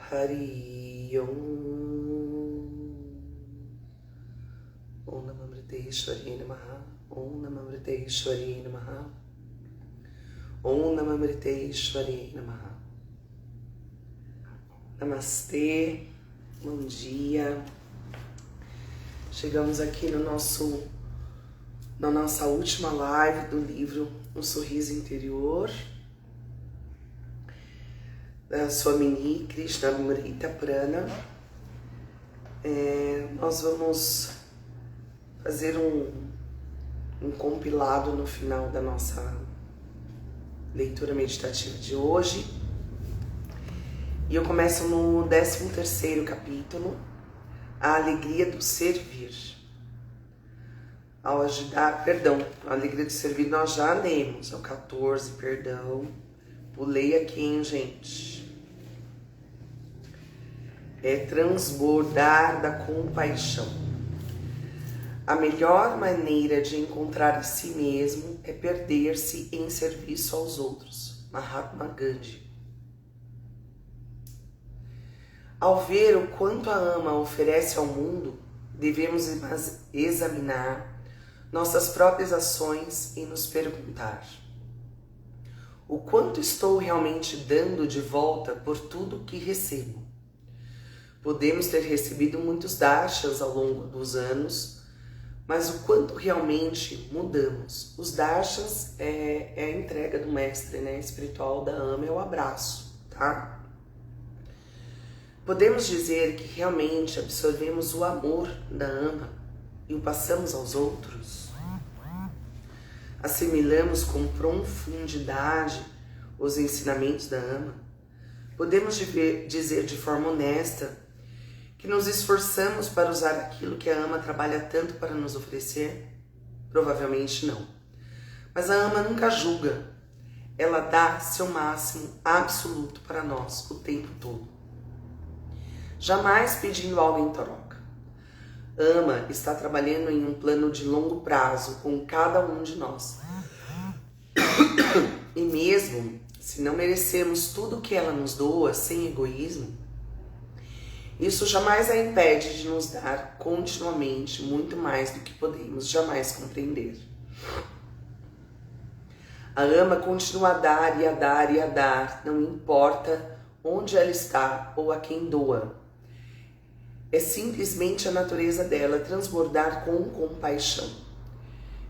Hari Om. Om Namamriteshwari Namaha. Om Namamriteshwari Namaha. Om Namamriteshwari Namaha. Namastê, bom dia. Chegamos aqui na nossa última live do livro Um Sorriso Interior, da Swamini Krishnamrita Prana. Nós vamos fazer um compilado no final da nossa leitura meditativa de hoje. E eu começo no 13º capítulo, a alegria do servir. A alegria do servir nós já lemos, é o 14, perdão. Pulei aqui, hein, gente? É transbordar da compaixão. A melhor maneira de encontrar a si mesmo é perder-se em serviço aos outros. Mahatma Gandhi. Ao ver o quanto a ama oferece ao mundo, devemos examinar nossas próprias ações e nos perguntar: o quanto estou realmente dando de volta por tudo que recebo? Podemos ter recebido muitos darshas ao longo dos anos, mas o quanto realmente mudamos? Os darshas é a entrega do mestre, né, espiritual da ama, é o abraço, tá? Podemos dizer que realmente absorvemos o amor da ama e o passamos aos outros? Assimilamos com profundidade os ensinamentos da ama? Podemos dizer de forma honesta que nos esforçamos para usar aquilo que a ama trabalha tanto para nos oferecer? Provavelmente não. Mas a ama nunca julga. Ela dá seu máximo absoluto para nós o tempo todo, jamais pedindo algo em troca. Ama está trabalhando em um plano de longo prazo com cada um de nós. E mesmo se não merecemos tudo que ela nos doa sem egoísmo, isso jamais a impede de nos dar continuamente muito mais do que podemos jamais compreender. A ama continua a dar e a dar e a dar, não importa onde ela está ou a quem doa. É simplesmente a natureza dela transbordar com compaixão.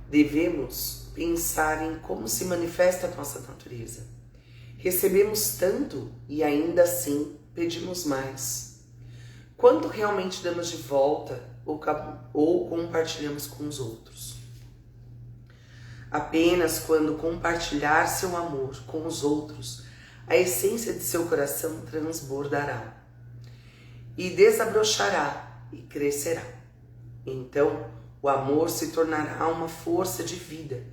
Devemos pensar em como se manifesta a nossa natureza. Recebemos tanto e ainda assim pedimos mais. Quanto realmente damos de volta ou compartilhamos com os outros? Apenas quando compartilhar seu amor com os outros, a essência de seu coração transbordará e desabrochará e crescerá. Então, o amor se tornará uma força de vida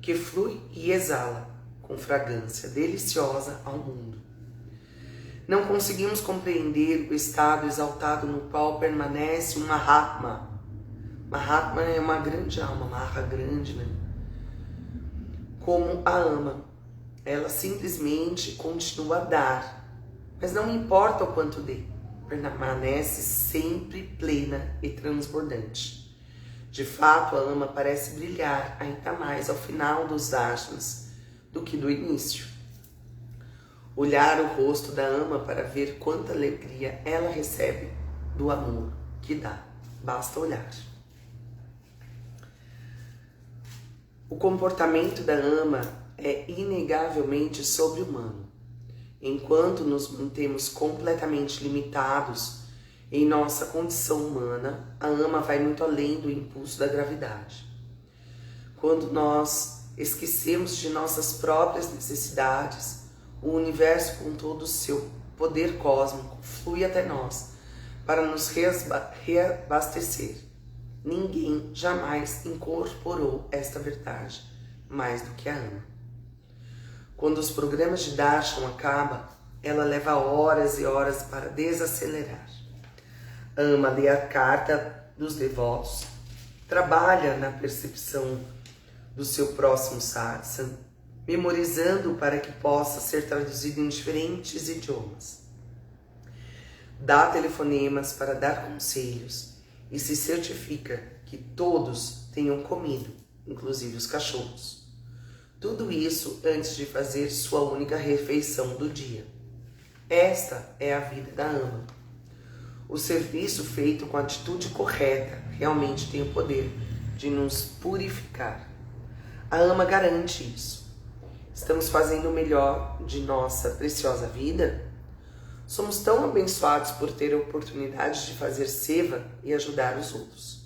que flui e exala com fragrância deliciosa ao mundo. Não conseguimos compreender o estado exaltado no qual permanece um Mahatma. Mahatma é uma grande alma, Maha grande, né? Como a ama. Ela simplesmente continua a dar, mas não importa o quanto dê, permanece sempre plena e transbordante. De fato, a ama parece brilhar ainda mais ao final dos ashramas do que do início. Olhar o rosto da ama para ver quanta alegria ela recebe do amor que dá. Basta olhar. O comportamento da ama é inegavelmente sobre-humano. Enquanto nos mantemos completamente limitados em nossa condição humana, a ama vai muito além do impulso da gravidade. Quando nós esquecemos de nossas próprias necessidades, o universo com todo o seu poder cósmico flui até nós para nos reabastecer. Ninguém jamais incorporou esta verdade mais do que a ama. Quando os programas de darshan acabam, ela leva horas e horas para desacelerar. A ama lê a carta dos devotos, trabalha na percepção do seu próximo satsang, memorizando para que possa ser traduzido em diferentes idiomas. dá telefonemas para dar conselhos e se certifica que todos tenham comido, inclusive os cachorros. Tudo isso antes de fazer sua única refeição do dia. Esta é a vida da ama. O serviço feito com a atitude correta realmente tem o poder de nos purificar. A ama garante isso. Estamos fazendo o melhor de nossa preciosa vida? Somos tão abençoados por ter a oportunidade de fazer seva e ajudar os outros.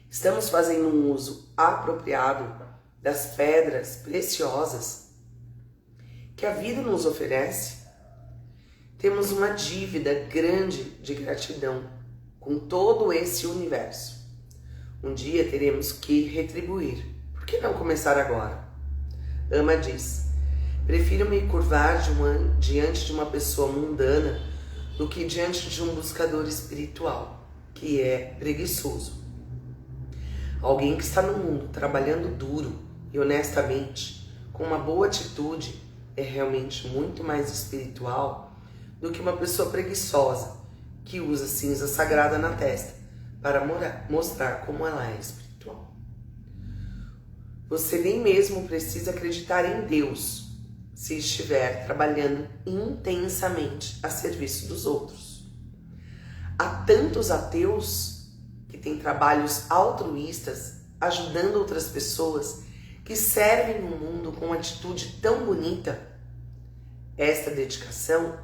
Estamos fazendo um uso apropriado das pedras preciosas que a vida nos oferece? Temos uma dívida grande de gratidão com todo esse universo. Um dia teremos que retribuir. Por que não começar agora? Ama diz: prefiro me curvar diante de uma pessoa mundana do que diante de um buscador espiritual, que é preguiçoso. Alguém que está no mundo trabalhando duro e honestamente, com uma boa atitude, é realmente muito mais espiritual do que uma pessoa preguiçosa que usa cinza sagrada na testa para mostrar como ela é espiritual. Você nem mesmo precisa acreditar em Deus se estiver trabalhando intensamente a serviço dos outros. Há tantos ateus que têm trabalhos altruístas ajudando outras pessoas que servem o mundo com atitude tão bonita. Esta dedicação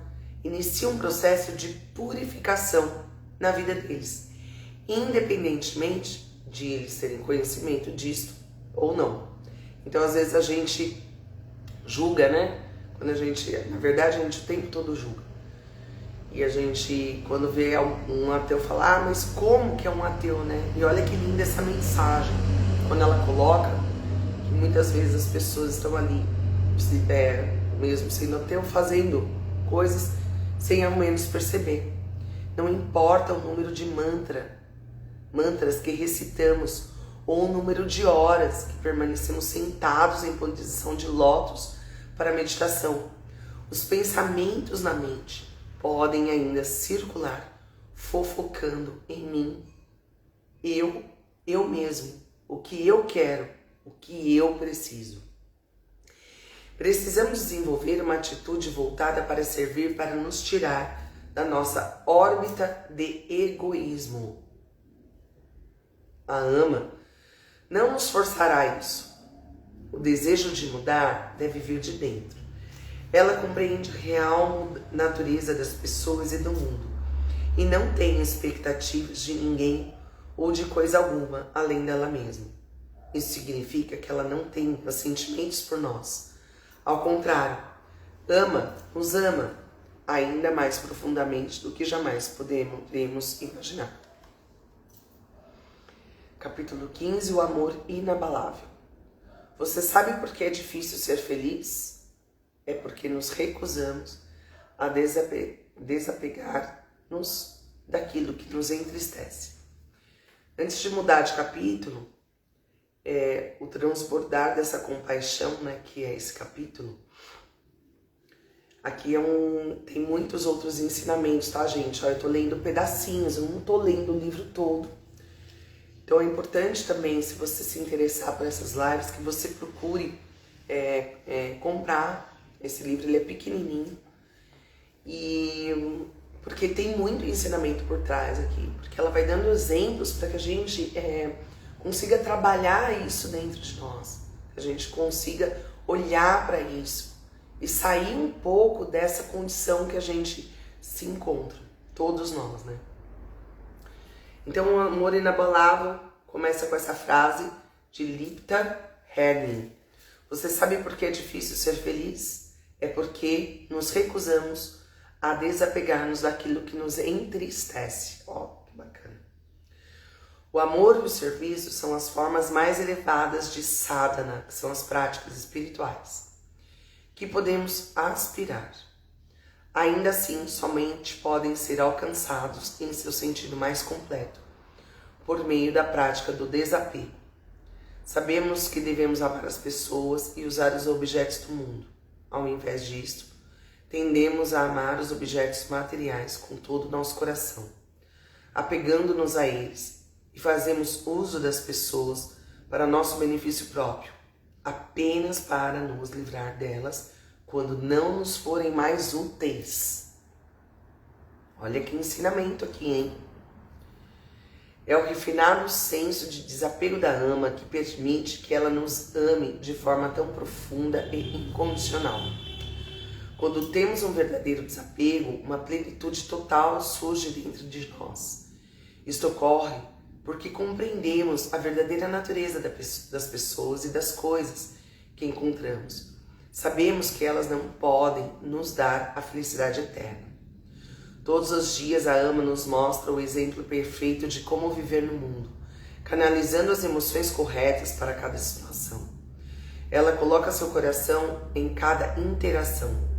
inicia um processo de purificação na vida deles, independentemente de eles terem conhecimento disto ou não. Então, às vezes a gente julga, né? Na verdade, a gente o tempo todo julga. E a gente, quando vê um ateu falar, mas como que é um ateu, né? E olha que linda essa mensagem, quando ela coloca que muitas vezes as pessoas estão ali, mesmo sendo ateu, fazendo coisas sem ao menos perceber. Não importa o número de mantras que recitamos, ou o número de horas que permanecemos sentados em posição de lótus para meditação. Os pensamentos na mente podem ainda circular, fofocando em mim, eu mesmo, o que eu quero, o que eu preciso. Precisamos desenvolver uma atitude voltada para servir, para nos tirar da nossa órbita de egoísmo. A ama não nos forçará a isso. O desejo de mudar deve vir de dentro. Ela compreende a real natureza das pessoas e do mundo e não tem expectativas de ninguém ou de coisa alguma além dela mesma. Isso significa que ela não tem sentimentos por nós. Ao contrário, nos ama ainda mais profundamente do que jamais podemos imaginar. Capítulo 15, o amor inabalável. Você sabe por que é difícil ser feliz? É porque nos recusamos a desapegar-nos daquilo que nos entristece. Antes de mudar de capítulo, o transbordar dessa compaixão, né, que é esse capítulo, aqui tem muitos outros ensinamentos, tá, gente? Eu tô lendo pedacinhos, eu não tô lendo o livro todo. Então é importante também, se você se interessar por essas lives, que você procure comprar esse livro. Ele é pequenininho, porque tem muito ensinamento por trás aqui, porque ela vai dando exemplos para que a gente consiga trabalhar isso dentro de nós, que a gente consiga olhar para isso e sair um pouco dessa condição que a gente se encontra, todos nós, né? Então, o amor inabalável começa com essa frase de Lipta Herning. Você sabe por que é difícil ser feliz? É porque nos recusamos a desapegar-nos daquilo que nos entristece. Que bacana. O amor e o serviço são as formas mais elevadas de sadhana, que são as práticas espirituais, que podemos aspirar. Ainda assim, somente podem ser alcançados em seu sentido mais completo, por meio da prática do desapego. Sabemos que devemos amar as pessoas e usar os objetos do mundo. Ao invés disto, tendemos a amar os objetos materiais com todo o nosso coração, apegando-nos a eles, e fazemos uso das pessoas para nosso benefício próprio, apenas para nos livrar delas quando não nos forem mais úteis. Olha que ensinamento aqui, hein? É o refinado senso de desapego da ama que permite que ela nos ame de forma tão profunda e incondicional. Quando temos um verdadeiro desapego, uma plenitude total surge dentro de nós. Isto ocorre porque compreendemos a verdadeira natureza das pessoas e das coisas que encontramos. Sabemos que elas não podem nos dar a felicidade eterna. Todos os dias a ama nos mostra o exemplo perfeito de como viver no mundo, canalizando as emoções corretas para cada situação. Ela coloca seu coração em cada interação,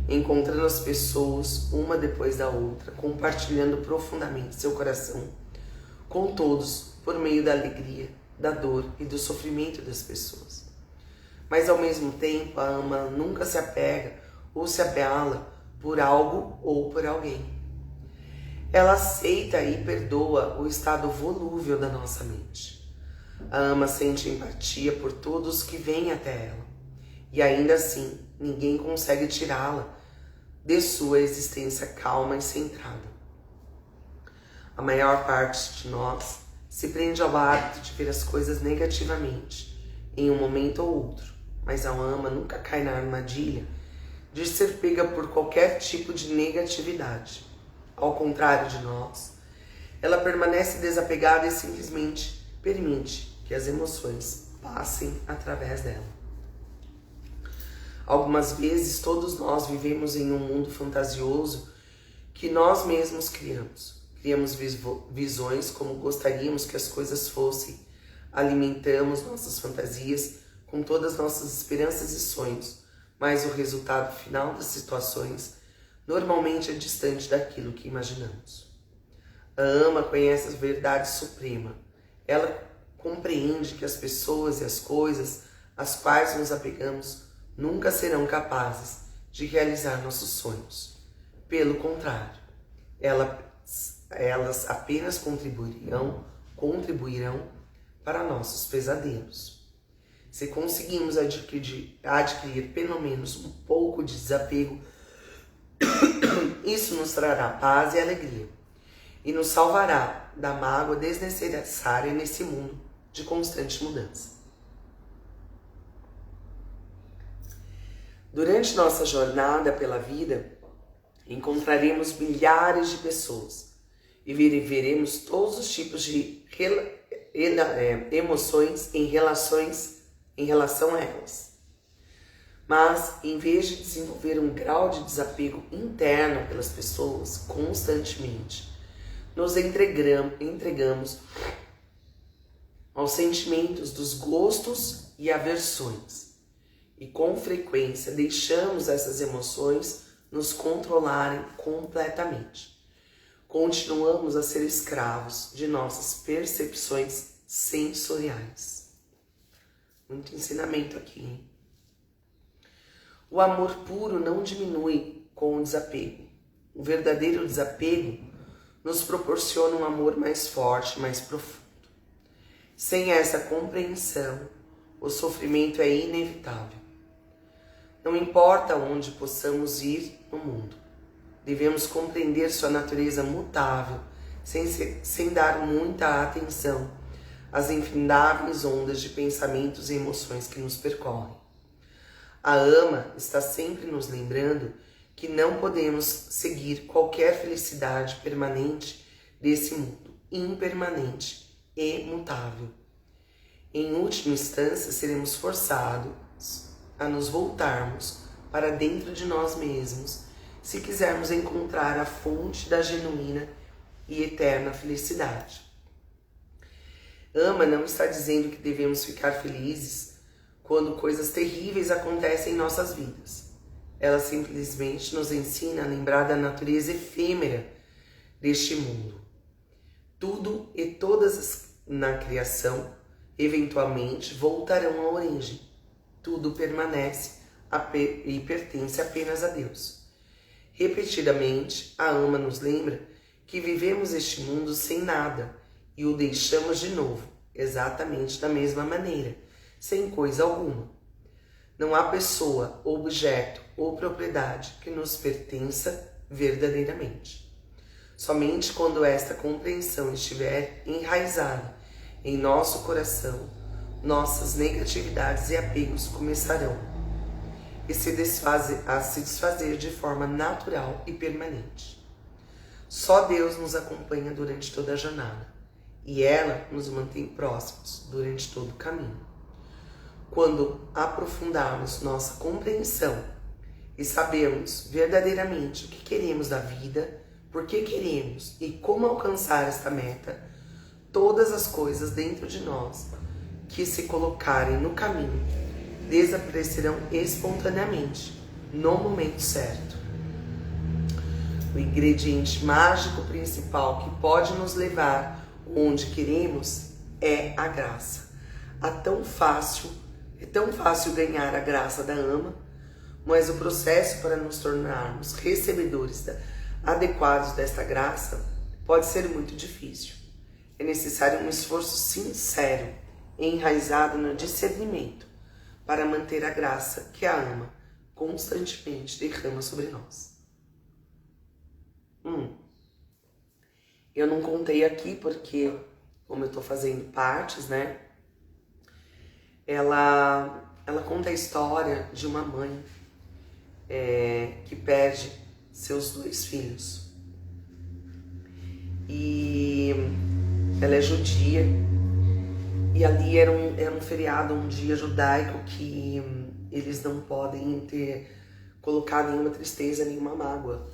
encontrando as pessoas uma depois da outra, compartilhando profundamente seu coração com todos por meio da alegria, da dor e do sofrimento das pessoas. Mas ao mesmo tempo a ama nunca se apega ou se abala por algo ou por alguém. Ela aceita e perdoa o estado volúvel da nossa mente. A ama sente empatia por todos que vêm até ela. E ainda assim, ninguém consegue tirá-la de sua existência calma e centrada. A maior parte de nós se prende ao hábito de ver as coisas negativamente, em um momento ou outro. Mas a ama nunca cai na armadilha de ser pega por qualquer tipo de negatividade. Ao contrário de nós, ela permanece desapegada e simplesmente permite que as emoções passem através dela. Algumas vezes todos nós vivemos em um mundo fantasioso que nós mesmos criamos. Criamos visões como gostaríamos que as coisas fossem. Alimentamos nossas fantasias com todas as nossas esperanças e sonhos, mas o resultado final das situações normalmente é distante daquilo que imaginamos. A ama conhece a verdade suprema. Ela compreende que as pessoas e as coisas às quais nos apegamos nunca serão capazes de realizar nossos sonhos. Pelo contrário, elas apenas contribuirão para nossos pesadelos. Se conseguimos adquirir pelo menos um pouco de desapego, isso nos trará paz e alegria e nos salvará da mágoa desnecessária nesse mundo de constante mudança. Durante nossa jornada pela vida, encontraremos milhares de pessoas e veremos todos os tipos de emoções em relação a elas. Mas, em vez de desenvolver um grau de desapego interno pelas pessoas constantemente, nos entregamos aos sentimentos dos gostos e aversões. E com frequência deixamos essas emoções nos controlarem completamente. Continuamos a ser escravos de nossas percepções sensoriais. Muito ensinamento aqui, hein? O amor puro não diminui com o desapego. O verdadeiro desapego nos proporciona um amor mais forte, mais profundo. Sem essa compreensão, o sofrimento é inevitável. Não importa onde possamos ir no mundo, devemos compreender sua natureza mutável, sem dar muita atenção às infindáveis ondas de pensamentos e emoções que nos percorrem. A ama está sempre nos lembrando que não podemos seguir qualquer felicidade permanente desse mundo, impermanente e mutável. Em última instância, seremos forçados a nos voltarmos para dentro de nós mesmos, se quisermos encontrar a fonte da genuína e eterna felicidade. Ama não está dizendo que devemos ficar felizes quando coisas terríveis acontecem em nossas vidas. Ela simplesmente nos ensina a lembrar da natureza efêmera deste mundo. Tudo e todas na criação eventualmente voltarão à origem. Tudo permanece e pertence apenas a Deus. Repetidamente, a ama nos lembra que vivemos este mundo sem nada e o deixamos de novo, exatamente da mesma maneira, sem coisa alguma. Não há pessoa, objeto ou propriedade que nos pertença verdadeiramente. Somente quando esta compreensão estiver enraizada em nosso coração, nossas negatividades e apegos começarão a se desfazer de forma natural e permanente. Só Deus nos acompanha durante toda a jornada e ela nos mantém próximos durante todo o caminho. Quando aprofundarmos nossa compreensão e sabermos verdadeiramente o que queremos da vida, por que queremos e como alcançar esta meta, todas as coisas dentro de nós que se colocarem no caminho desaparecerão espontaneamente no momento certo. O ingrediente mágico principal que pode nos levar onde queremos é a graça. É tão fácil ganhar a graça da ama, mas o processo para nos tornarmos recebedores adequados desta graça pode ser muito difícil. É necessário um esforço sincero, enraizado no discernimento, para manter a graça que a ama constantemente derrama sobre nós. Eu não contei aqui porque, como eu estou fazendo partes, né? Ela conta a história de uma mãe que perde seus 2 filhos. E ela é judia. E ali era um feriado, um dia judaico que eles não podem ter colocado nenhuma tristeza, nenhuma mágoa.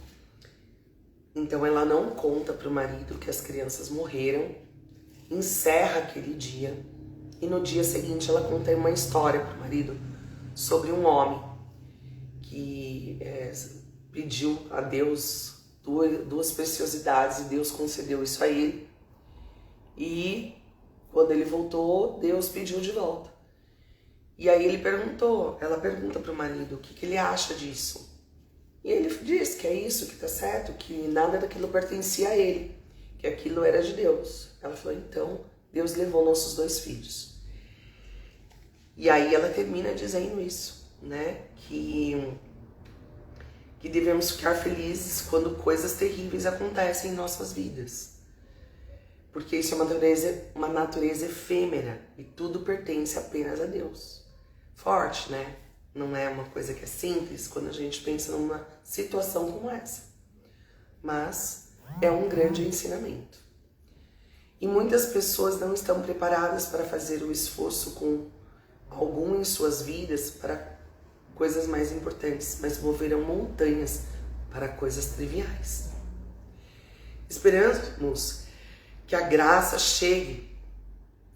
Então ela não conta para o marido que as crianças morreram, encerra aquele dia e no dia seguinte ela conta uma história para o marido sobre um homem que pediu a Deus duas preciosidades e Deus concedeu isso a ele. E quando ele voltou, Deus pediu de volta. E aí ela pergunta para o marido o que ele acha disso. E ele diz que é isso, que tá certo, que nada daquilo pertencia a ele, que aquilo era de Deus. Ela falou, então, Deus levou nossos 2 filhos. E aí ela termina dizendo isso, né? Que devemos ficar felizes quando coisas terríveis acontecem em nossas vidas. Porque isso é uma natureza efêmera e tudo pertence apenas a Deus. Forte, né? Não é uma coisa que é simples quando a gente pensa numa situação como essa. Mas é um grande ensinamento. E muitas pessoas não estão preparadas para fazer o esforço com algum em suas vidas para coisas mais importantes, mas moverão montanhas para coisas triviais. Esperamos que a graça chegue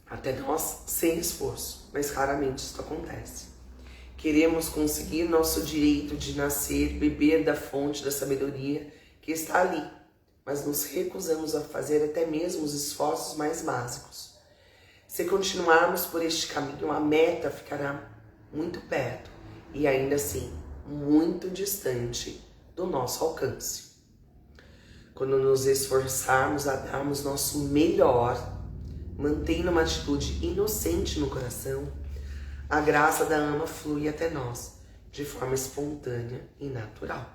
até nós sem esforço, mas raramente isso acontece. Queremos conseguir nosso direito de nascer, beber da fonte da sabedoria que está ali, mas nos recusamos a fazer até mesmo os esforços mais básicos. Se continuarmos por este caminho, a meta ficará muito perto e ainda assim muito distante do nosso alcance. Quando nos esforçarmos a darmos nosso melhor, mantendo uma atitude inocente no coração, a graça da ama flui até nós de forma espontânea e natural.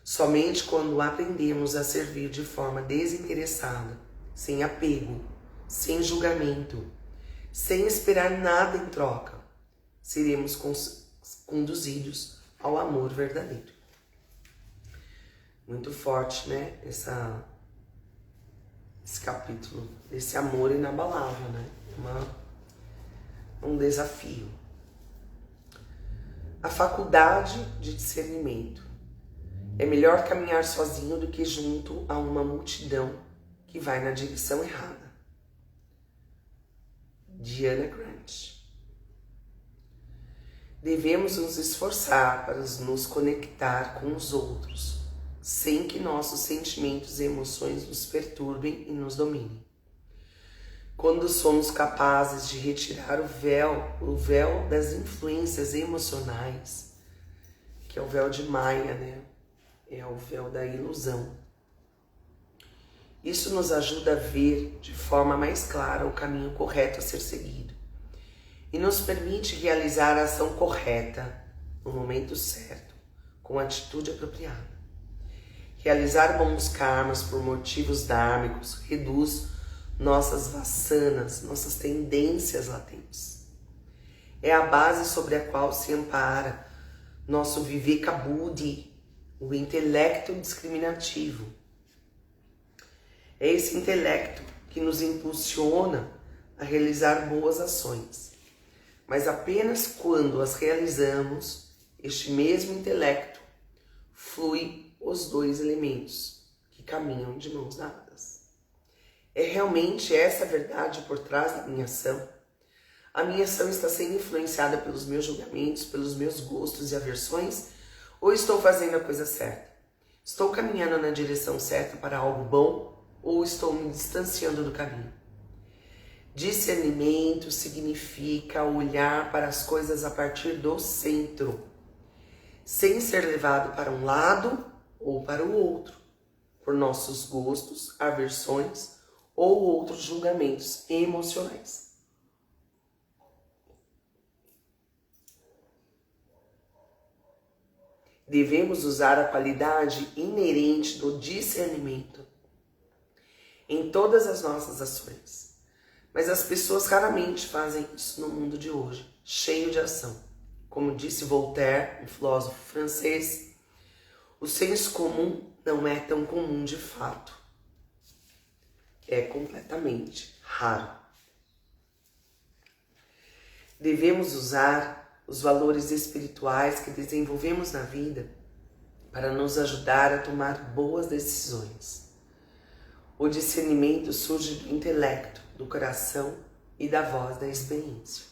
Somente quando aprendemos a servir de forma desinteressada, sem apego, sem julgamento, sem esperar nada em troca, seremos conduzidos ao amor verdadeiro. Muito forte, né? Esse capítulo, esse amor inabalável, né? Um desafio. A faculdade de discernimento. É melhor caminhar sozinho do que junto a uma multidão que vai na direção errada. Diana Grant. Devemos nos esforçar para nos conectar com os outros, sem que nossos sentimentos e emoções nos perturbem e nos dominem. Quando somos capazes de retirar o véu das influências emocionais, que é o véu de Maia, né? é o véu da ilusão. Isso nos ajuda a ver de forma mais clara o caminho correto a ser seguido e nos permite realizar a ação correta no momento certo, com a atitude apropriada. Realizar bons karmas por motivos dármicos reduz nossas vassanas, nossas tendências latentes. É a base sobre a qual se ampara nosso viveka buddhi, o intelecto discriminativo. É esse intelecto que nos impulsiona a realizar boas ações. Mas apenas quando as realizamos, este mesmo intelecto flui os dois elementos que caminham de mãos dadas. É realmente essa a verdade por trás da minha ação? A minha ação está sendo influenciada pelos meus julgamentos, pelos meus gostos e aversões? Ou estou fazendo a coisa certa? Estou caminhando na direção certa para algo bom? Ou estou me distanciando do caminho? Discernimento significa olhar para as coisas a partir do centro, sem ser levado para um lado ou para o outro, por nossos gostos, aversões ou outros julgamentos emocionais. Devemos usar a qualidade inerente do discernimento em todas as nossas ações. Mas as pessoas raramente fazem isso no mundo de hoje, cheio de ação. Como disse Voltaire, um filósofo francês, o senso comum não é tão comum de fato. É completamente raro. Devemos usar os valores espirituais que desenvolvemos na vida para nos ajudar a tomar boas decisões. O discernimento surge do intelecto, do coração e da voz da experiência.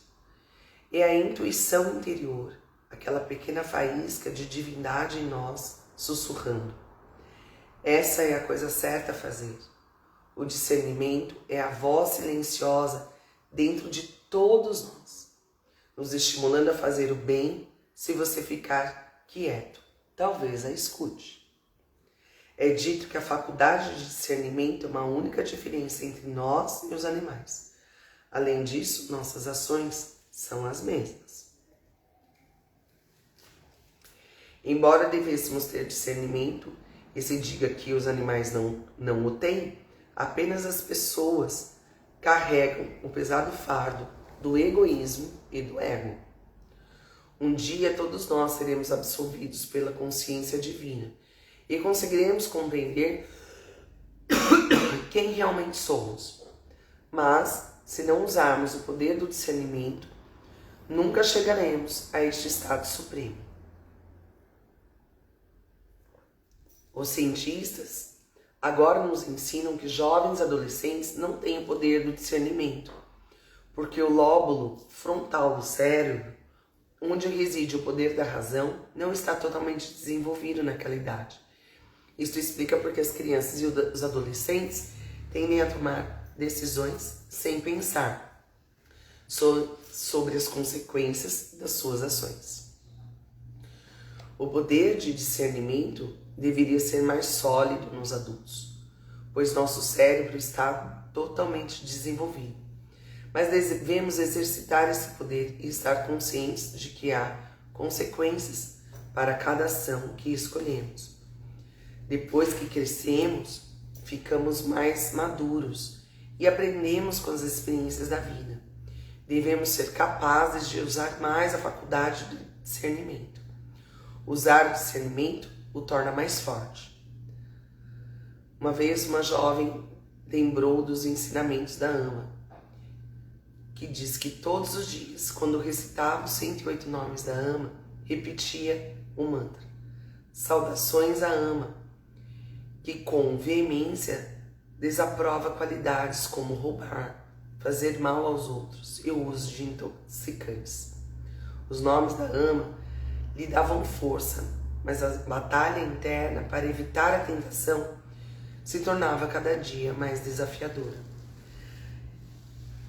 É a intuição interior, aquela pequena faísca de divindade em nós, sussurrando. Essa é a coisa certa a fazer. O discernimento é a voz silenciosa dentro de todos nós, nos estimulando a fazer o bem se você ficar quieto. Talvez a escute. É dito que a faculdade de discernimento é uma única diferença entre nós e os animais. Além disso, nossas ações são as mesmas. Embora devêssemos ter discernimento, e se diga que os animais não o têm, apenas as pessoas carregam o pesado fardo do egoísmo e do ego. Um dia todos nós seremos absolvidos pela consciência divina e conseguiremos compreender quem realmente somos. Mas, se não usarmos o poder do discernimento, nunca chegaremos a este estado supremo. Os cientistas agora nos ensinam que jovens adolescentes não têm o poder do discernimento, porque o lóbulo frontal do cérebro, onde reside o poder da razão, não está totalmente desenvolvido naquela idade. Isso explica porque as crianças e os adolescentes tendem a tomar decisões sem pensar sobre as consequências das suas ações. O poder de discernimento deveria ser mais sólido nos adultos, pois nosso cérebro está totalmente desenvolvido. Mas devemos exercitar esse poder e estar conscientes de que há consequências para cada ação que escolhemos. Depois que crescemos, ficamos mais maduros e aprendemos com as experiências da vida. Devemos ser capazes de usar mais a faculdade do discernimento. Usar o discernimento o torna mais forte. Uma vez uma jovem lembrou dos ensinamentos da Ama, que diz que todos os dias, quando recitava os 108 nomes da Ama, repetia o mantra: saudações à Ama, que com veemência desaprova qualidades como roubar, fazer mal aos outros e o uso de intoxicantes. Os nomes da Ama lhe davam força, mas a batalha interna para evitar a tentação se tornava cada dia mais desafiadora.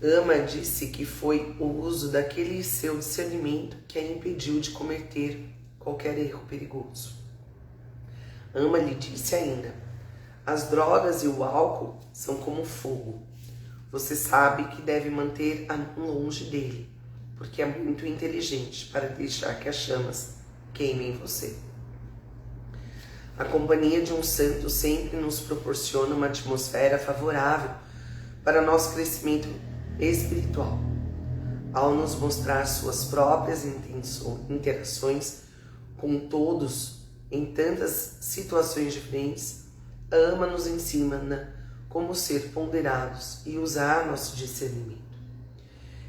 Ama disse que foi o uso daquele seu discernimento que a impediu de cometer qualquer erro perigoso. Ama lhe disse ainda: as drogas e o álcool são como fogo. Você sabe que deve manter longe dele, porque é muito inteligente para deixar que as chamas queimem você. A companhia de um santo sempre nos proporciona uma atmosfera favorável para nosso crescimento espiritual. Ao nos mostrar suas próprias interações com todos em tantas situações diferentes, Ama nos ensina como ser ponderados e usar nosso discernimento.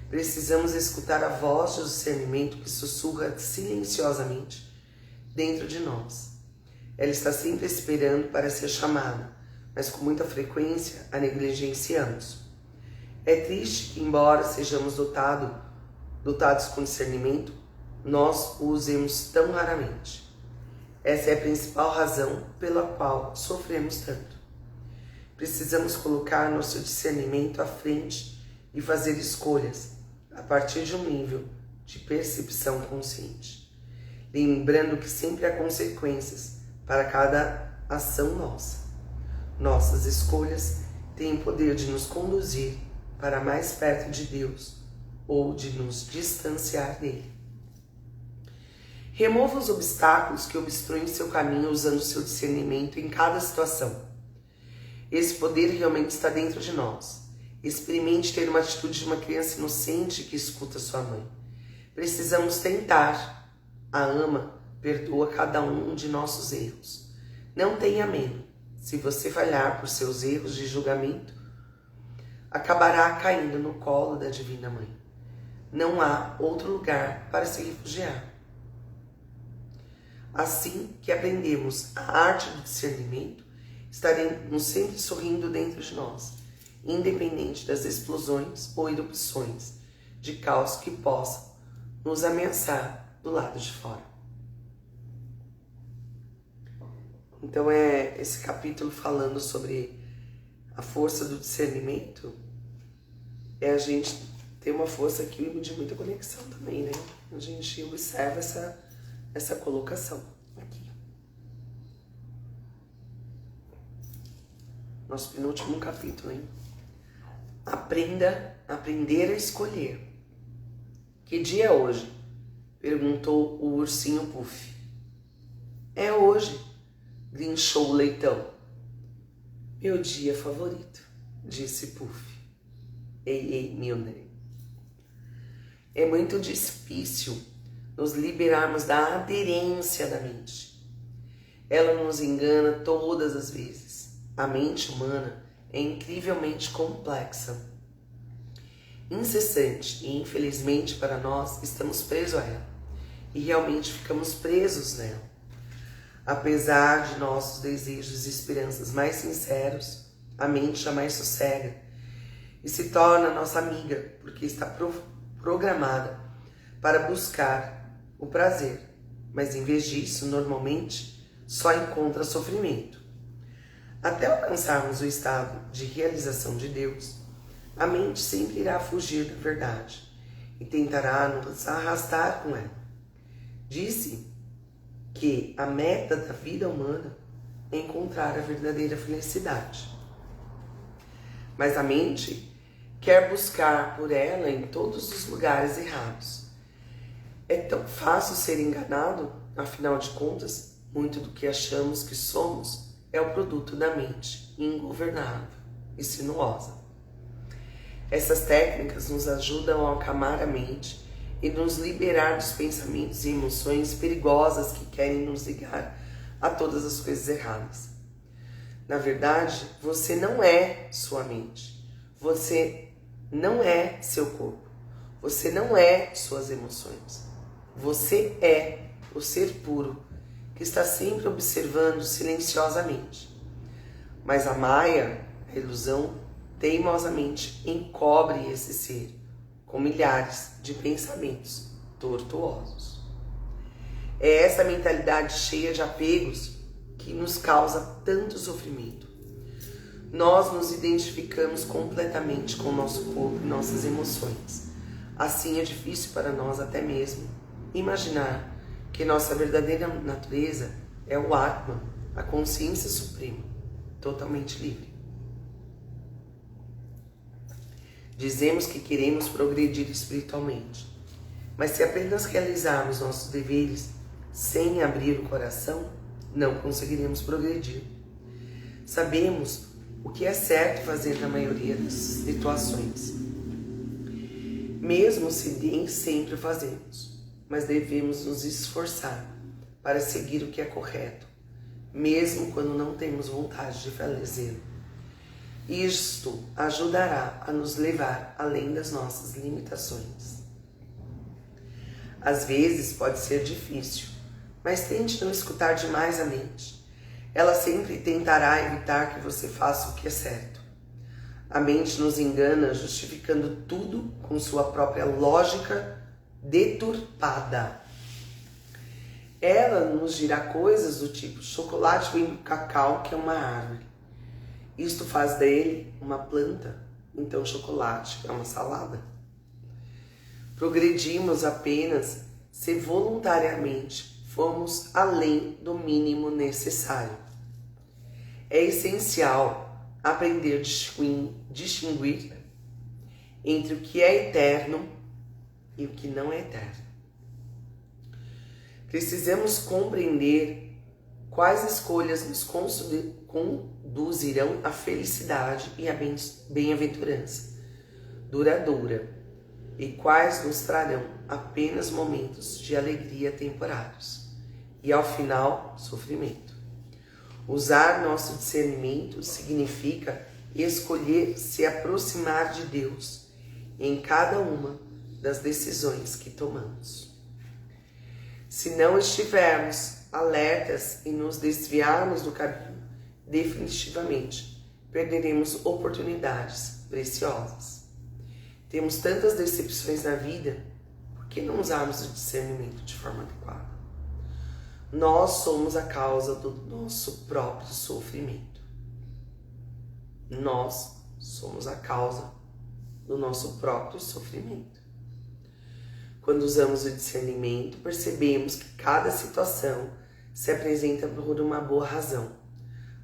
Precisamos escutar a voz do discernimento que sussurra silenciosamente dentro de nós. Ela está sempre esperando para ser chamada, mas com muita frequência a negligenciamos. É triste que, embora sejamos dotados com discernimento, nós o usemos tão raramente. Essa é a principal razão pela qual sofremos tanto. Precisamos colocar nosso discernimento à frente e fazer escolhas a partir de um nível de percepção consciente, lembrando que sempre há consequências para cada ação nossa. Nossas escolhas têm o poder de nos conduzir para mais perto de Deus ou de nos distanciar dele. Remova os obstáculos que obstruem seu caminho usando seu discernimento em cada situação. Esse poder realmente está dentro de nós. Experimente ter uma atitude de uma criança inocente que escuta sua mãe. Precisamos tentar. A Ama perdoa cada um de nossos erros. Não tenha medo. Se você falhar por seus erros de julgamento, acabará caindo no colo da Divina Mãe. Não há outro lugar para se refugiar. Assim que aprendemos a arte do discernimento, estaremos sempre sorrindo dentro de nós, independente das explosões ou erupções de caos que possam nos ameaçar do lado de fora. Então esse capítulo falando sobre a força do discernimento, a gente ter uma força aqui de muita conexão também, né? A gente observa essa colocação aqui. Nosso penúltimo capítulo, hein? Aprender a escolher. Que dia é hoje? Perguntou o ursinho Puff. É hoje, grinchou o leitão. Meu dia favorito, disse Puff. Ei, Milner. É muito difícil nos liberarmos da aderência da mente. Ela nos engana todas as vezes. A mente humana é incrivelmente complexa, incessante e, infelizmente para nós, estamos presos a ela. E realmente ficamos presos nela. Apesar de nossos desejos e esperanças mais sinceros, a mente jamais sossega e se torna nossa amiga, porque está programada para buscar o prazer, mas em vez disso, normalmente, só encontra sofrimento. Até alcançarmos o estado de realização de Deus, a mente sempre irá fugir da verdade e tentará nos arrastar com ela. Disse que a meta da vida humana é encontrar a verdadeira felicidade. Mas a mente quer buscar por ela em todos os lugares errados. É tão fácil ser enganado, afinal de contas, muito do que achamos que somos é o produto da mente ingovernável e sinuosa. Essas técnicas nos ajudam a acalmar a mente e nos liberar dos pensamentos e emoções perigosas que querem nos ligar a todas as coisas erradas. Na verdade, você não é sua mente. Você não é seu corpo. Você não é suas emoções. Você é o ser puro que está sempre observando silenciosamente. Mas a Maia, a ilusão, teimosamente encobre esse ser com milhares de pensamentos tortuosos. É essa mentalidade cheia de apegos que nos causa tanto sofrimento. Nós nos identificamos completamente com o nosso corpo e nossas emoções. Assim é difícil para nós até mesmo imaginar que nossa verdadeira natureza é o Atman, a consciência suprema, totalmente livre. Dizemos que queremos progredir espiritualmente, mas se apenas realizarmos nossos deveres sem abrir o coração, não conseguiremos progredir. Sabemos o que é certo fazer na maioria das situações, mesmo se nem sempre o fazemos, mas devemos nos esforçar para seguir o que é correto, mesmo quando não temos vontade de fazê-lo. Isto ajudará a nos levar além das nossas limitações. Às vezes pode ser difícil, mas tente não escutar demais a mente. Ela sempre tentará evitar que você faça o que é certo. A mente nos engana justificando tudo com sua própria lógica deturpada. Ela nos dirá coisas do tipo: chocolate vem do cacau, que é uma árvore. Isto faz dele uma planta, então chocolate é uma salada. Progredimos apenas se voluntariamente formos além do mínimo necessário. É essencial aprender a distinguir entre o que é eterno e o que não é eterno. Precisamos compreender quais escolhas nos conduzirão à felicidade e à bem-aventurança duradoura e quais nos trarão apenas momentos de alegria temporários e, ao final, sofrimento. Usar nosso discernimento significa escolher se aproximar de Deus em cada uma das decisões que tomamos. Se não estivermos alertas e nos desviarmos do caminho, definitivamente perderemos oportunidades preciosas. Temos tantas decepções na vida, por que não usarmos o discernimento de forma adequada? Nós somos a causa do nosso próprio sofrimento. Nós somos a causa do nosso próprio sofrimento. Quando usamos o discernimento, percebemos que cada situação se apresenta por uma boa razão.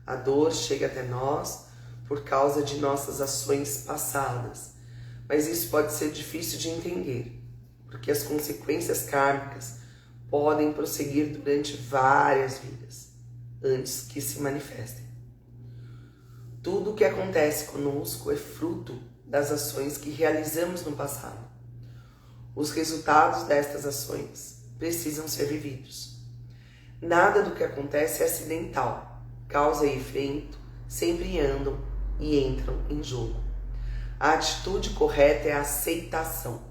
A dor chega até nós por causa de nossas ações passadas, mas isso pode ser difícil de entender, porque as consequências kármicas podem prosseguir durante várias vidas, antes que se manifestem. Tudo o que acontece conosco é fruto das ações que realizamos no passado. Os resultados destas ações precisam ser vividos. Nada do que acontece é acidental. Causa e efeito sempre andam e entram em jogo. A atitude correta é a aceitação.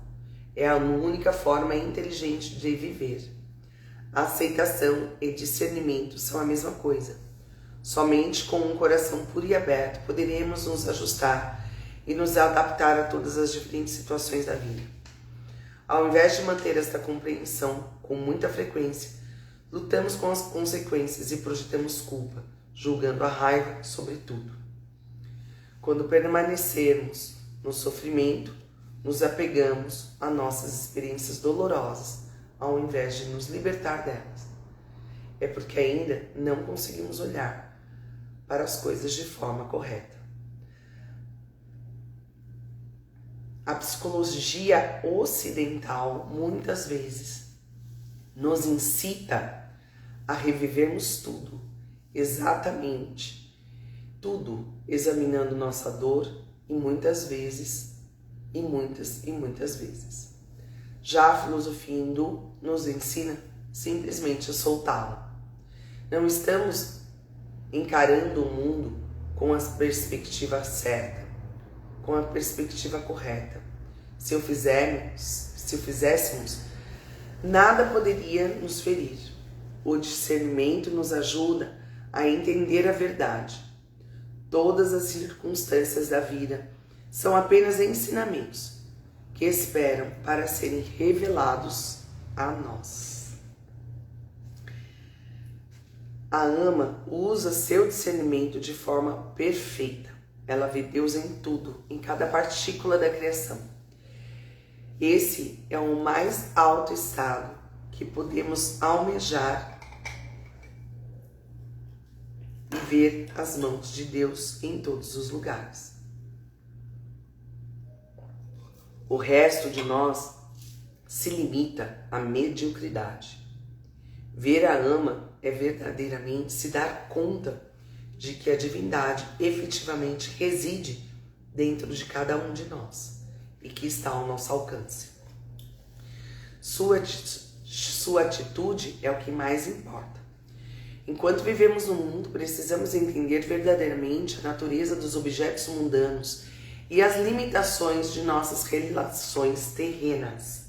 É a única forma inteligente de viver. A aceitação e discernimento são a mesma coisa. Somente com um coração puro e aberto poderemos nos ajustar e nos adaptar a todas as diferentes situações da vida. Ao invés de manter esta compreensão com muita frequência, lutamos com as consequências e projetamos culpa, julgando a raiva sobre tudo. Quando permanecermos no sofrimento, nos apegamos a nossas experiências dolorosas, ao invés de nos libertar delas. É porque ainda não conseguimos olhar para as coisas de forma correta. A psicologia ocidental muitas vezes nos incita a revivermos tudo, exatamente tudo, examinando nossa dor e muitas vezes. Já a filosofia hindu nos ensina simplesmente a soltá-la. Não estamos encarando o mundo com a perspectiva certa, com a perspectiva correta. Se o fizéssemos, nada poderia nos ferir. O discernimento nos ajuda a entender a verdade. Todas as circunstâncias da vida são apenas ensinamentos que esperam para serem revelados a nós. A ama usa seu discernimento de forma perfeita. Ela vê Deus em tudo, em cada partícula da criação. Esse é o mais alto estado que podemos almejar e ver as mãos de Deus em todos os lugares. O resto de nós se limita à mediocridade. Ver a ama é verdadeiramente se dar conta de que a divindade efetivamente reside dentro de cada um de nós e que está ao nosso alcance. Sua atitude é o que mais importa. Enquanto vivemos no mundo, precisamos entender verdadeiramente a natureza dos objetos mundanos e as limitações de nossas relações terrenas.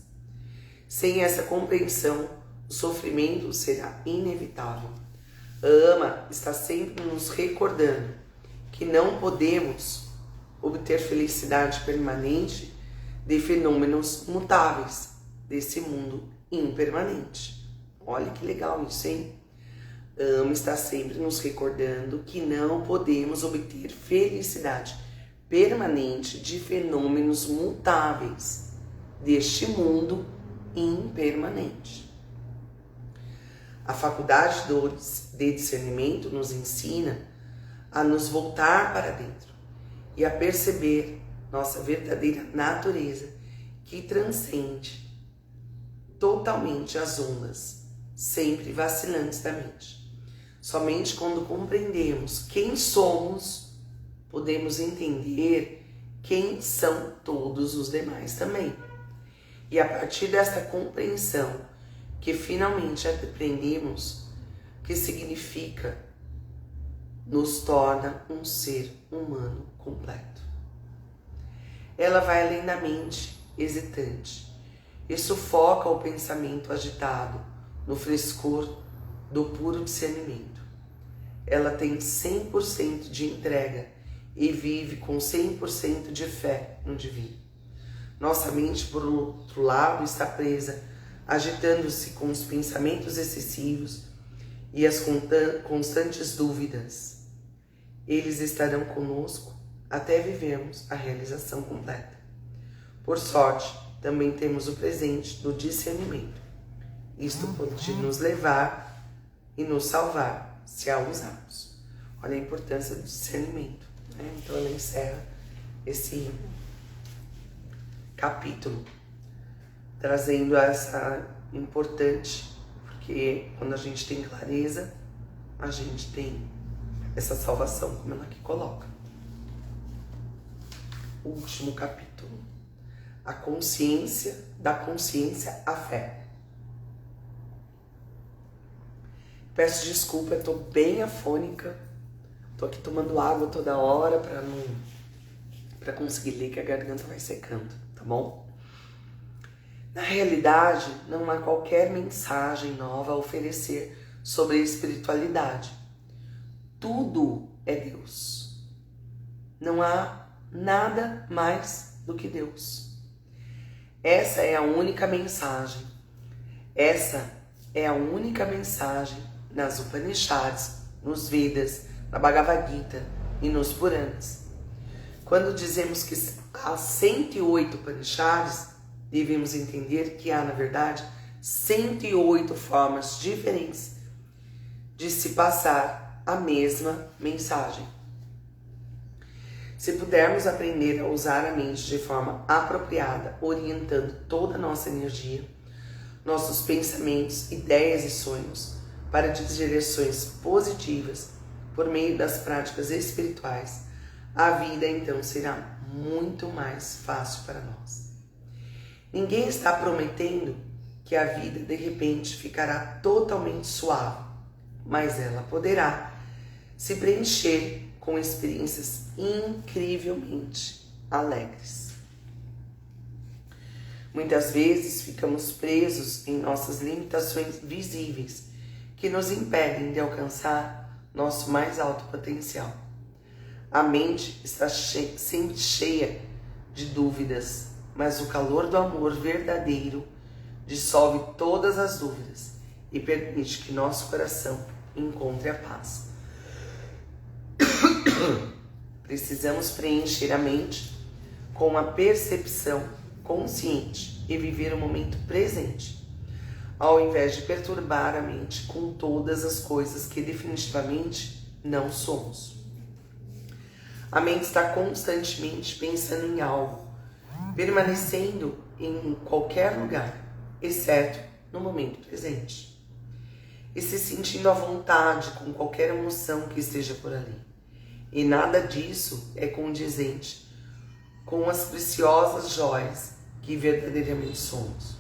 Sem essa compreensão, o sofrimento será inevitável. A ama está sempre nos recordando que não podemos obter felicidade permanente de fenômenos mutáveis desse mundo impermanente. Olha que legal isso, hein? A ama está sempre nos recordando que não podemos obter felicidade permanente de fenômenos mutáveis deste mundo impermanente. A faculdade de discernimento nos ensina a nos voltar para dentro e a perceber nossa verdadeira natureza que transcende totalmente as ondas, sempre vacilantes da mente. Somente quando compreendemos quem somos, podemos entender quem são todos os demais também. E a partir desta compreensão, que finalmente aprendemos que significa nos torna um ser humano completo. Ela vai além da mente hesitante e sufoca o pensamento agitado no frescor do puro discernimento. Ela tem 100% de entrega e vive com 100% de fé no divino. Nossa mente, por outro lado, está presa, agitando-se com os pensamentos excessivos e as constantes dúvidas. Eles estarão conosco até vivermos a realização completa. Por sorte, também temos o presente do discernimento. Isto pode nos levar e nos salvar se a usarmos. Olha a importância do discernimento, né? Então ela encerra esse capítulo trazendo essa importante, porque quando a gente tem clareza, a gente tem essa salvação, como ela aqui coloca. O último capítulo. A consciência, da consciência à fé. Peço desculpa, eu tô bem afônica. Tô aqui tomando água toda hora para conseguir ler, que a garganta vai secando, tá bom? Na realidade, não há qualquer mensagem nova a oferecer sobre a espiritualidade. Tudo é Deus. Não há nada mais do que Deus. Essa é a única mensagem. Essa é a única mensagem nas Upanishads, nos Vedas, na Bhagavad Gita e nos Puranas. Quando dizemos que há 108 Upanishads, devemos entender que há, na verdade, 108 formas diferentes de se passar a mesma mensagem. Se pudermos aprender a usar a mente de forma apropriada, orientando toda a nossa energia, nossos pensamentos, ideias e sonhos para direções positivas por meio das práticas espirituais, a vida então será muito mais fácil para nós. Ninguém está prometendo que a vida de repente ficará totalmente suave, mas ela poderá se preencher com experiências incrivelmente alegres. Muitas vezes ficamos presos em nossas limitações visíveis que nos impedem de alcançar nosso mais alto potencial. A mente está sempre cheia de dúvidas, mas o calor do amor verdadeiro dissolve todas as dúvidas e permite que nosso coração encontre a paz. Precisamos preencher a mente com uma percepção consciente e viver o momento presente, ao invés de perturbar a mente com todas as coisas que definitivamente não somos. A mente está constantemente pensando em algo, permanecendo em qualquer lugar, exceto no momento presente, e se sentindo à vontade com qualquer emoção que esteja por ali. E nada disso é condizente com as preciosas joias que verdadeiramente somos.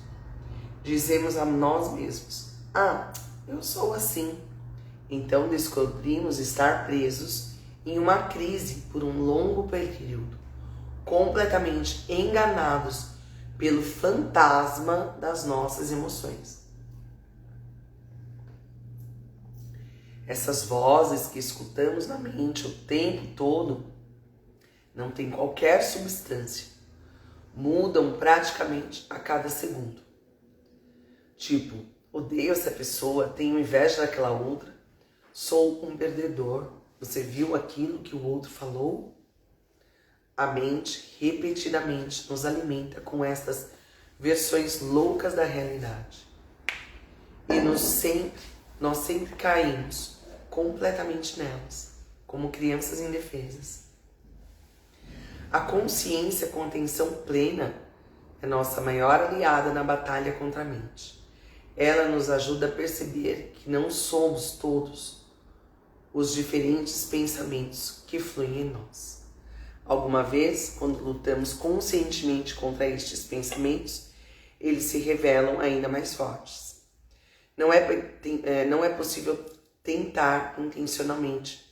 Dizemos a nós mesmos: eu sou assim. Então descobrimos estar presos em uma crise por um longo período, completamente enganados pelo fantasma das nossas emoções. Essas vozes que escutamos na mente o tempo todo não têm qualquer substância, mudam praticamente a cada segundo. Tipo, odeio essa pessoa, tenho inveja daquela outra, sou um perdedor. Você viu aquilo que o outro falou? A mente repetidamente nos alimenta com estas versões loucas da realidade. E nós sempre caímos completamente nelas, como crianças indefesas. A consciência com atenção plena é nossa maior aliada na batalha contra a mente. Ela nos ajuda a perceber que não somos todos os diferentes pensamentos que fluem em nós. Alguma vez, quando lutamos conscientemente contra estes pensamentos, eles se revelam ainda mais fortes. Não é possível tentar intencionalmente,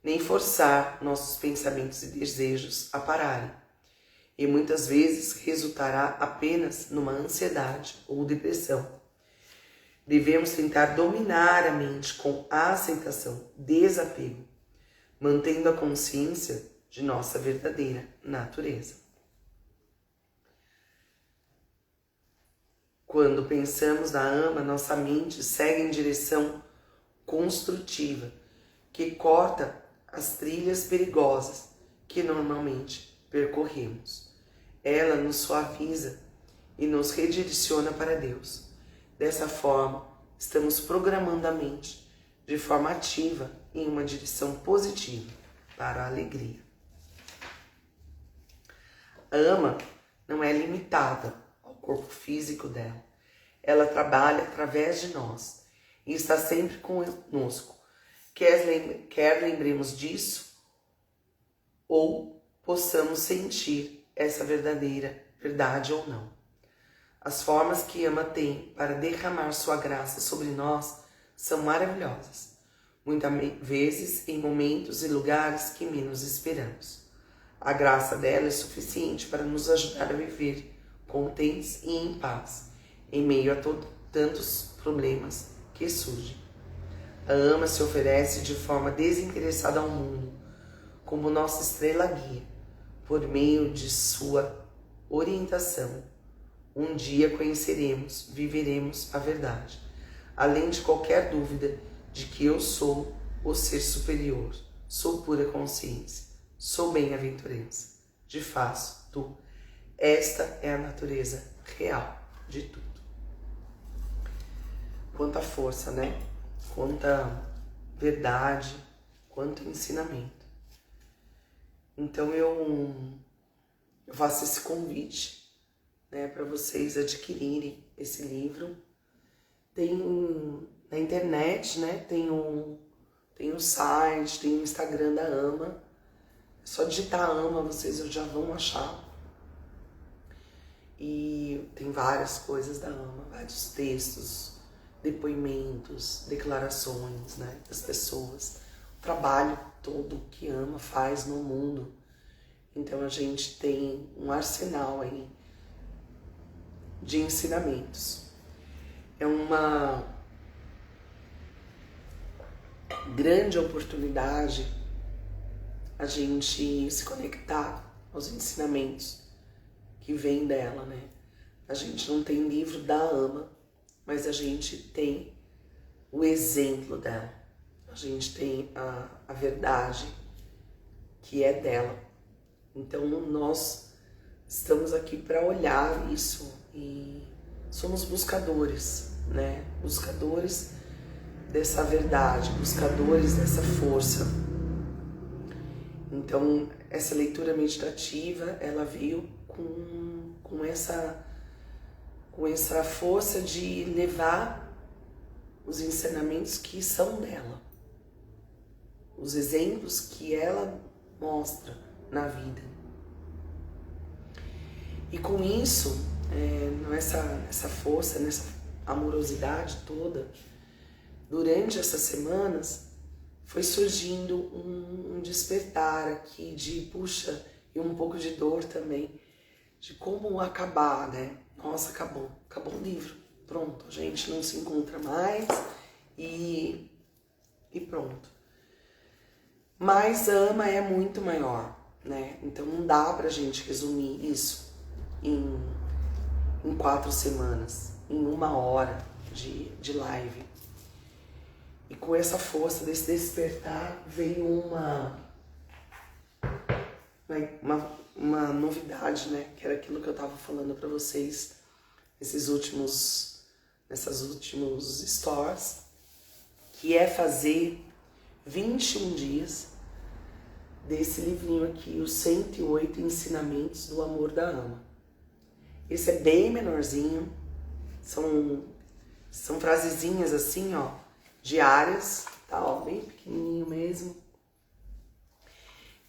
nem forçar nossos pensamentos e desejos a pararem. E muitas vezes resultará apenas numa ansiedade ou depressão. Devemos tentar dominar a mente com aceitação, desapego, mantendo a consciência de nossa verdadeira natureza. Quando pensamos na ama, nossa mente segue em direção construtiva, que corta as trilhas perigosas que normalmente percorremos. Ela nos suaviza e nos redireciona para Deus. Dessa forma, estamos programando a mente de forma ativa em uma direção positiva para a alegria. A ama não é limitada ao corpo físico dela. Ela trabalha através de nós e está sempre conosco. Quer lembremos disso ou possamos sentir essa verdadeira verdade ou não. As formas que ama tem para derramar sua graça sobre nós são maravilhosas, muitas vezes em momentos e lugares que menos esperamos. A graça dela é suficiente para nos ajudar a viver contentes e em paz, em meio a tantos problemas que surgem. A ama se oferece de forma desinteressada ao mundo, como nossa estrela guia, por meio de sua orientação. Um dia conheceremos, viveremos a verdade, além de qualquer dúvida de que eu sou o ser superior, sou pura consciência, sou bem-aventurança, de fato, esta é a natureza real de tudo. Quanta força, né? Quanta verdade, quanto ensinamento. Então eu faço esse convite, né, para vocês adquirirem esse livro. Tem na internet, né, tem um site, tem o Instagram da Ama. É só digitar Ama, vocês já vão achar. E tem várias coisas da Ama, vários textos, depoimentos, declarações, né, das pessoas, o trabalho todo que Ama faz no mundo. Então a gente tem um arsenal aí de ensinamentos. É uma grande oportunidade a gente se conectar aos ensinamentos que vêm dela, né? A gente não tem livro da Ama, mas a gente tem o exemplo dela. A gente tem a verdade que é dela. Então nós estamos aqui para olhar isso e somos buscadores, né? Buscadores dessa verdade, buscadores dessa força. Então, essa leitura meditativa, ela veio com essa força de levar os ensinamentos que são dela, os exemplos que ela mostra na vida. E com isso, essa força, nessa amorosidade toda, durante essas semanas, foi surgindo um despertar aqui de, puxa, e um pouco de dor também, de como acabar, né? Nossa, acabou o livro, pronto, a gente não se encontra mais e pronto. Mas Ama é muito maior, né? Então não dá pra gente resumir isso em 4 semanas, em 1 hora de live. E com essa força desse despertar veio uma novidade, né? Que era aquilo que eu tava falando pra vocês nessas últimos stories, que é fazer 21 dias desse livrinho aqui, os 108 ensinamentos do amor da Ama. Esse é bem menorzinho, são frasezinhas assim, ó, diárias, tá, ó, bem pequenininho mesmo,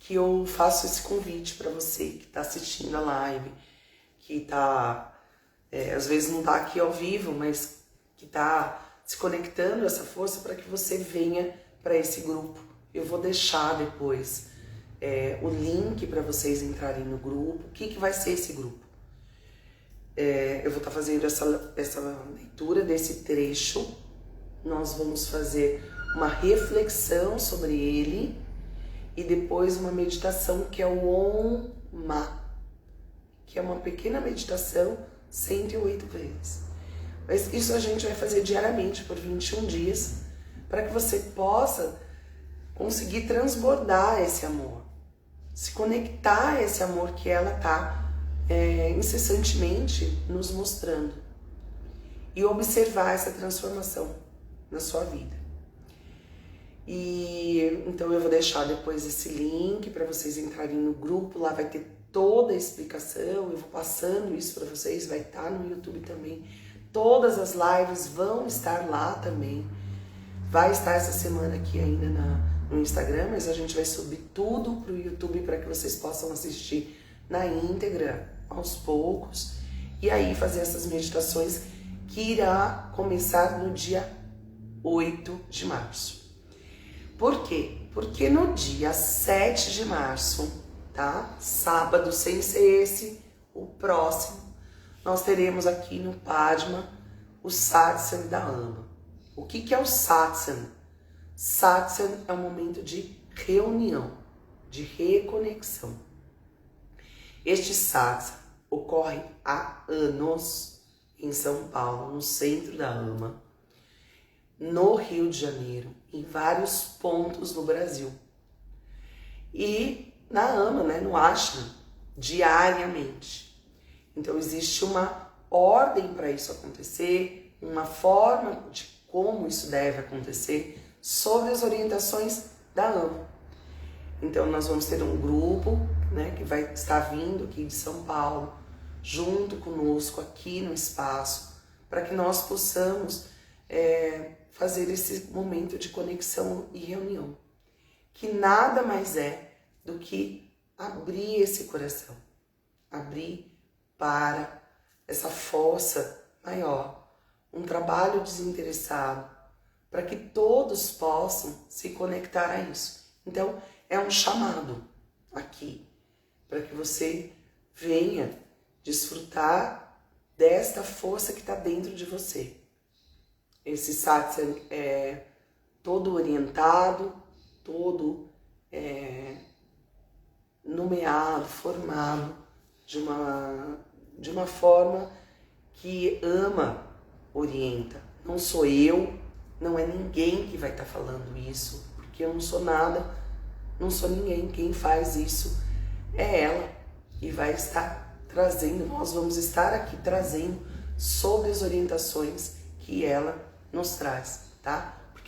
que eu faço esse convite para você que tá assistindo a live, que tá, às vezes não tá aqui ao vivo, mas que tá se conectando a essa força para que você venha para esse grupo. Eu vou deixar depois o link para vocês entrarem no grupo. O que vai ser esse grupo? Eu vou estar fazendo essa leitura desse trecho. Nós vamos fazer uma reflexão sobre ele e depois uma meditação que é o Om-Ma, que é uma pequena meditação 108 vezes. Mas isso a gente vai fazer diariamente por 21 dias para que você possa conseguir transbordar esse amor, se conectar a esse amor que ela está incessantemente nos mostrando e observar essa transformação na sua vida. E então eu vou deixar depois esse link para vocês entrarem no grupo, lá vai ter toda a explicação, eu vou passando isso para vocês, vai estar no YouTube também. Todas as lives vão estar lá também. Vai estar essa semana aqui ainda no Instagram, mas a gente vai subir tudo pro YouTube para que vocês possam assistir na íntegra, aos poucos, e aí fazer essas meditações que irá começar no dia 8 de março. Por quê? Porque no dia 7 de março, tá? Sábado, sem ser esse, o próximo, nós teremos aqui no Padma o Satsang da Ama. O que é o Satsang? Satsang é um momento de reunião, de reconexão. Este Satsang ocorre há anos em São Paulo, no centro da Ama, no Rio de Janeiro, em vários pontos no Brasil. E na Ama, né, no Ashram, diariamente. Então existe uma ordem para isso acontecer, uma forma de como isso deve acontecer, sobre as orientações da Ama. Então nós vamos ter um grupo, né, que vai estar vindo aqui de São Paulo, junto conosco aqui no espaço, para que nós possamos fazer esse momento de conexão e reunião, que nada mais é do que abrir esse coração, abrir para essa força maior, um trabalho desinteressado, para que todos possam se conectar a isso. Então, é um chamado aqui, para que você venha desfrutar desta força que está dentro de você. Esse satsang é todo orientado, todo nomeado, formado de uma forma que Ama orienta. Não sou eu, não é ninguém que vai estar falando isso, porque eu não sou nada, não sou ninguém. Quem faz isso é ela e vai estar trazendo, nós vamos estar aqui trazendo sobre as orientações que ela nos traz, tá? Porque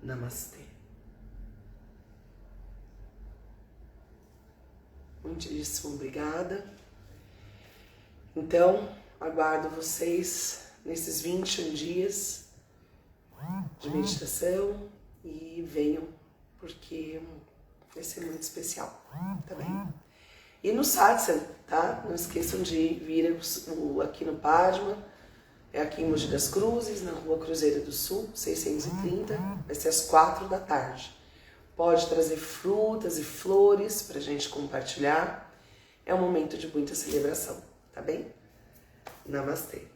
Namastê. Muitíssimo obrigada. Então, aguardo vocês nesses 21 dias de meditação e venham, porque vai ser muito especial, tá bem? E no Satsang, tá? Não esqueçam de vir aqui no Padma, é aqui em Mogi das Cruzes, na Rua Cruzeiro do Sul, 630, vai ser às 4 da tarde. Pode trazer frutas e flores pra gente compartilhar. É um momento de muita celebração, tá bem? Namastê.